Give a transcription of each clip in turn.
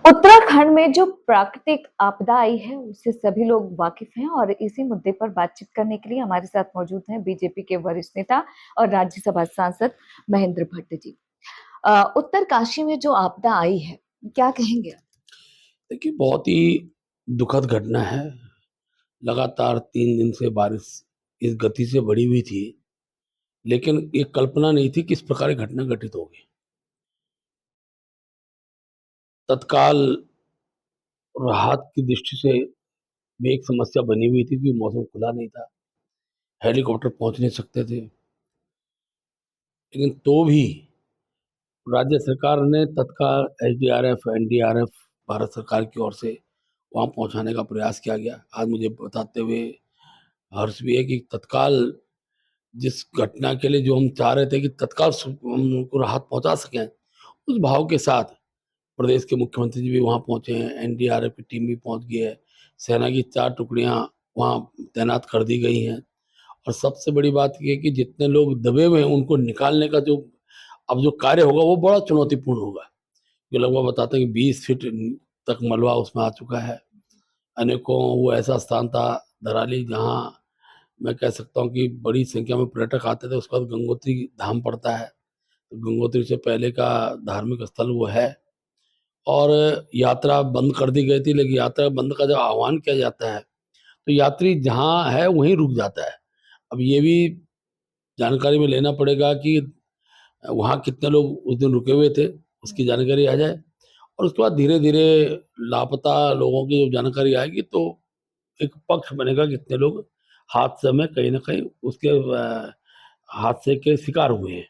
उत्तराखंड में जो प्राकृतिक आपदा आई है उससे सभी लोग वाकिफ हैं और इसी मुद्दे पर बातचीत करने के लिए हमारे साथ मौजूद हैं बीजेपी के वरिष्ठ नेता और राज्यसभा सांसद महेंद्र भट्ट जी। उत्तरकाशी में जो आपदा आई है, क्या कहेंगे आप? देखिए, बहुत ही दुखद घटना है। लगातार 3 दिन से बारिश इस गति से बढ़ी हुई थी, लेकिन ये कल्पना नहीं थी कि इस प्रकार की घटना घटित होगी। तत्काल राहत की दृष्टि से भी एक समस्या बनी हुई थी कि मौसम खुला नहीं था, हेलीकॉप्टर पहुंच नहीं सकते थे। लेकिन तो भी राज्य सरकार ने तत्काल एसडीआरएफ, एनडीआरएफ भारत सरकार की ओर से वहां पहुंचाने का प्रयास किया गया। आज मुझे बताते हुए हर्ष भी है कि तत्काल जिस घटना के लिए जो हम चाह रहे थे कि तत्काल हम उनको राहत पहुंचा सकें, उस भाव के साथ प्रदेश के मुख्यमंत्री जी भी वहां पहुंचे हैं, एनडीआरएफ की टीम भी पहुंच गई है, सेना की 4 टुकड़ियां वहां तैनात कर दी गई हैं। और सबसे बड़ी बात ये है कि जितने लोग दबे हुए हैं उनको निकालने का जो अब जो कार्य होगा वो बड़ा चुनौतीपूर्ण होगा। जो लगभग बताते हैं कि 20 फीट तक मलबा उसमें आ चुका है। अनेकों वो ऐसा स्थान था धराली जहाँ मैं कह सकता हूँ कि बड़ी संख्या में पर्यटक आते थे। उसके बाद गंगोत्री धाम पड़ता है, तो गंगोत्री से पहले का धार्मिक स्थल वो है। और यात्रा बंद कर दी गई थी, लेकिन यात्रा बंद का जब आह्वान किया जाता है तो यात्री जहाँ है वहीं रुक जाता है। अब ये भी जानकारी में लेना पड़ेगा कि वहाँ कितने लोग उस दिन रुके हुए थे, उसकी जानकारी आ जाए। और उसके बाद धीरे धीरे लापता लोगों की जब जानकारी आएगी तो एक पक्ष बनेगा कि कितने लोग हादसे में कहीं ना कहीं उसके हादसे के शिकार हुए हैं।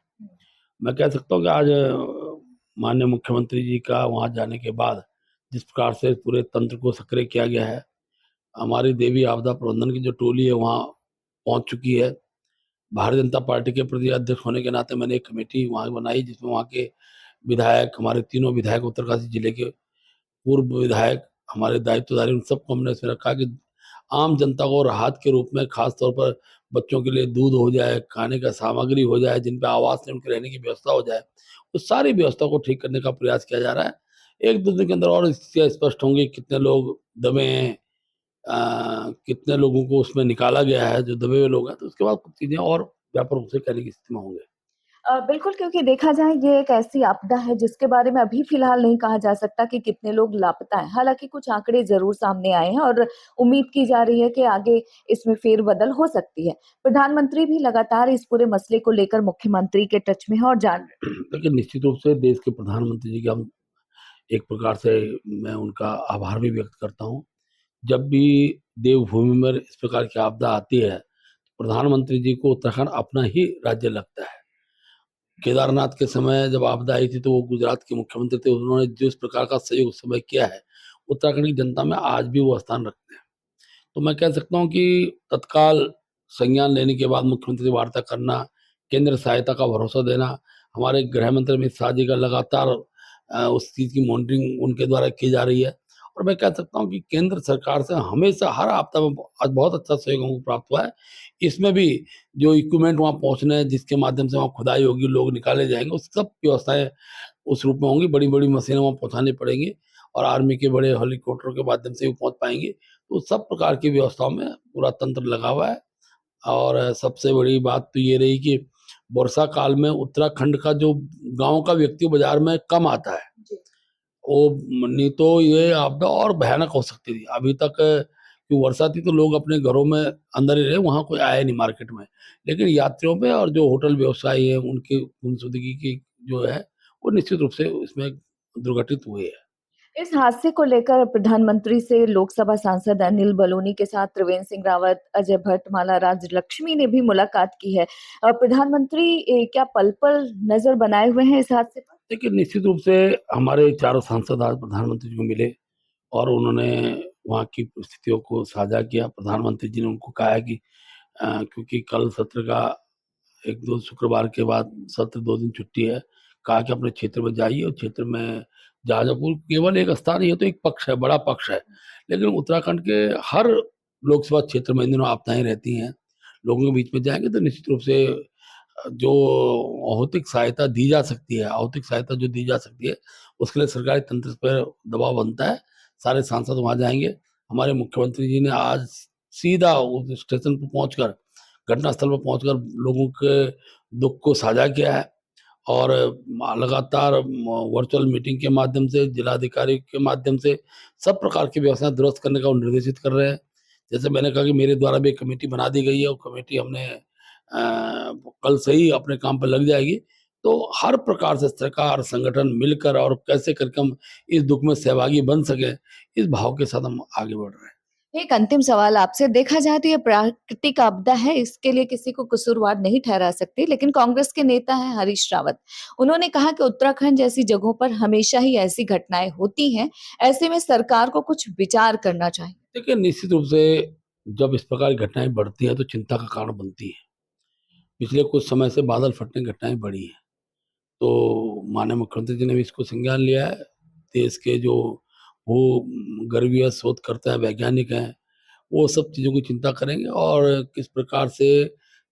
मैं कह सकता हूँ कि आज माननीय मुख्यमंत्री जी का वहाँ जाने के बाद जिस प्रकार से पूरे तंत्र को सक्रिय किया गया है, हमारी देवी आपदा प्रबंधन की जो टोली है वहाँ पहुँच चुकी है। भारतीय जनता पार्टी के प्रदेश अध्यक्ष होने के नाते मैंने एक कमेटी वहाँ बनाई जिसमें वहाँ के विधायक, हमारे तीनों विधायक, उत्तरकाशी जिले के पूर्व विधायक, हमारे दायित्वधारी, उन सबको हमने इसमें रखा कि आम जनता को राहत के रूप में खास तौर पर बच्चों के लिए दूध हो जाए, खाने का सामग्री हो जाए, जिन पे आवास नहीं उनके रहने की व्यवस्था हो जाए, उस सारी व्यवस्था को ठीक करने का प्रयास किया जा रहा है। 1-2 दिन के अंदर और स्थितियाँ स्पष्ट होंगी, कितने लोग दबे हैं, कितने लोगों को उसमें निकाला गया है, जो दबे हुए लोग हैं, तो उसके बाद कुछ चीज़ें और व्यापक रूप से कहने की स्थिति में होंगे। बिल्कुल, क्योंकि देखा जाए ये एक ऐसी आपदा है जिसके बारे में अभी फिलहाल नहीं कहा जा सकता कि कितने लोग लापता हैं। हालाँकि कुछ आंकड़े ज़रूर सामने आए हैं और उम्मीद की जा रही है कि आगे इसमें फेरबदल हो सकती है। प्रधानमंत्री भी लगातार इस पूरे मसले को लेकर मुख्यमंत्री के टच में हैं और जान रहे हैं। देखिए, निश्चित रूप से देश के प्रधानमंत्री जी का हम एक प्रकार से मैं उनका आभार भी व्यक्त करता हूँ। जब भी देवभूमि में इस प्रकार की आपदा आती है, तो प्रधानमंत्री जी को उत्तराखंड अपना ही राज्य लगता है। केदारनाथ के समय जब आपदा आई थी तो वो गुजरात के मुख्यमंत्री थे, उन्होंने जिस प्रकार का सहयोग उस समय किया है, उत्तराखंड की जनता में आज भी वो स्थान रखते हैं। तो मैं कह सकता हूँ कि तत्काल संज्ञान लेने के बाद मुख्यमंत्री से वार्ता करना, केंद्र सहायता का भरोसा देना, हमारे गृह मंत्री अमित शाह जी का लगातार उस चीज़ की मॉनिटरिंग उनके द्वारा की जा रही है। और मैं कह सकता हूँ कि केंद्र सरकार से हमेशा हर आपदा में आज बहुत अच्छा सहयोग हमको प्राप्त हुआ है। इसमें भी जो इक्विपमेंट वहाँ पहुँचने हैं, जिसके माध्यम से वहाँ खुदाई होगी, लोग निकाले जाएँगे, उस सब व्यवस्थाएँ उस रूप में होंगी। बड़ी-बड़ी मशीनें वहाँ पहुँचानी पड़ेंगी और आर्मी के बड़े हेलीकॉप्टर के माध्यम से भी पहुँच पाएँगे। तो सब प्रकार की व्यवस्थाओं में पूरा तंत्र लगा हुआ है। और सबसे बड़ी बात तो ये रही कि वर्षा काल में उत्तराखंड का जो गाँव का व्यक्ति बाज़ार में कम आता है। जी। वो नहीं तो ये आपदा और भयानक हो सकती थी। अभी तक कि वर्षा थी तो लोग अपने घरों में अंदर ही रहे, वहाँ कोई आया नहीं मार्केट में। लेकिन यात्रियों पे और जो होटल व्यवसायी हैं, उनकी गुमशुदगी की जो है, वो निश्चित रूप से इसमें दुर्घटित हुए हैं। इस हादसे को लेकर प्रधानमंत्री से लोकसभा सांसद अनिल बलूनी के साथ त्रिवेंद्र सिंह रावत, अजय भट्ट, माला राज्यलक्ष्मी ने भी मुलाकात की है। प्रधानमंत्री क्या पल-पल नज़र बनाए हुए हैं इस हादसे पर? देखिए, निश्चित रूप से हमारे चारों सांसद आज प्रधानमंत्री जी को मिले और उन्होंने वहाँ की परिस्थितियों को साझा किया। प्रधानमंत्री जी ने उनको कहा है कि क्योंकि कल सत्र का 1-2 शुक्रवार के बाद सत्र 2 दिन छुट्टी है। कहा कि अपने क्षेत्र में जाइए और क्षेत्र में शाहजहाँपुर केवल एक स्थान, ये तो एक पक्ष है, बड़ा पक्ष है। लेकिन उत्तराखंड के हर लोकसभा क्षेत्र में इन दिनों आपदाएँ रहती हैं। लोगों के बीच में जाएँगे तो निश्चित रूप से जो भौतिक सहायता दी जा सकती है, आर्थिक सहायता जो दी जा सकती है, उसके लिए सरकारी तंत्र पर दबाव बनता है। सारे सांसद वहाँ जाएँगे। हमारे मुख्यमंत्री जी ने आज सीधा उस स्टेशन पर पहुँचकर, घटनास्थल पर पहुँचकर लोगों के दुःख को साझा किया है और लगातार वर्चुअल मीटिंग के माध्यम से, जिलाधिकारी के माध्यम से सब प्रकार की व्यवस्थाएँ दुरुस्त करने का वो निर्देशित कर रहे हैं। जैसे मैंने कहा कि मेरे द्वारा भी एक कमेटी बना दी गई है, वो कमेटी हमने कल से ही अपने काम पर लग जाएगी। तो हर प्रकार से सरकार, संगठन मिलकर और कैसे करके हम इस दुःख में सहभागी बन सकें, इस भाव के साथ हम आगे बढ़ रहे हैं। एक अंतिम सवाल आपसे, देखा जाए तो ये प्राकृतिक आपदा है, इसके लिए किसी को कसूरवार नहीं ठहरा सकते, लेकिन कांग्रेस के नेता हैं हरीश रावत। उन्होंने कहा कि उत्तराखंड जैसी जगहों पर हमेशा ही ऐसी घटनाएं होती हैं, ऐसे में सरकार को कुछ विचार करना चाहिए। देखिए, निश्चित रूप से जब इस प्रकार की घटनाएँ बढ़ती हैं, तो चिंता का कारण बनती है। पिछले कुछ समय से बादल फटने की घटनाएँ बढ़ी हैं। तो माननीय मुख्यमंत्री जी ने भी इसको संज्ञान लिया है। देश के जो गर्भीय शोधकर्ता हैं, वैज्ञानिक हैं, वो सब चीज़ों की चिंता करेंगे और किस प्रकार से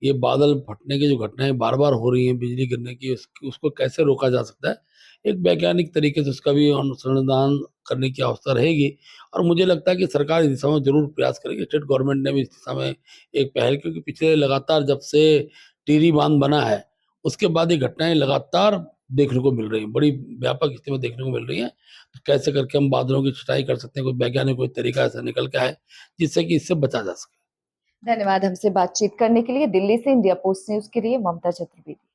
ये बादल फटने की जो घटनाएँ बार-बार हो रही हैं, बिजली गिरने की, उसको कैसे रोका जा सकता है, एक वैज्ञानिक तरीके से उसका भी अनुसंधान करने की आवश्यकता रहेगी और मुझे लगता है कि सरकार इस दिशा में ज़रूर प्रयास करेगी। स्टेट गवर्नमेंट ने भी इस दिशा में एक पहल, क्योंकि पिछले लगातार जब से टिहरी बाँध बना है, उसके बाद ये घटनाएँ लगातार देखने को मिल रही हैं, बड़ी व्यापक स्थिति में देखने को मिल रही हैं। तो कैसे करके हम बादलों की छँटाई कर सकते हैं, कोई वैज्ञानिक कोई तरीका ऐसा निकल के आए, जिससे कि इससे बचा जा सके। धन्यवाद हमसे बातचीत करने के लिए। दिल्ली से इंडिया पोस्ट न्यूज़ के लिए ममता चतुर्वेदी।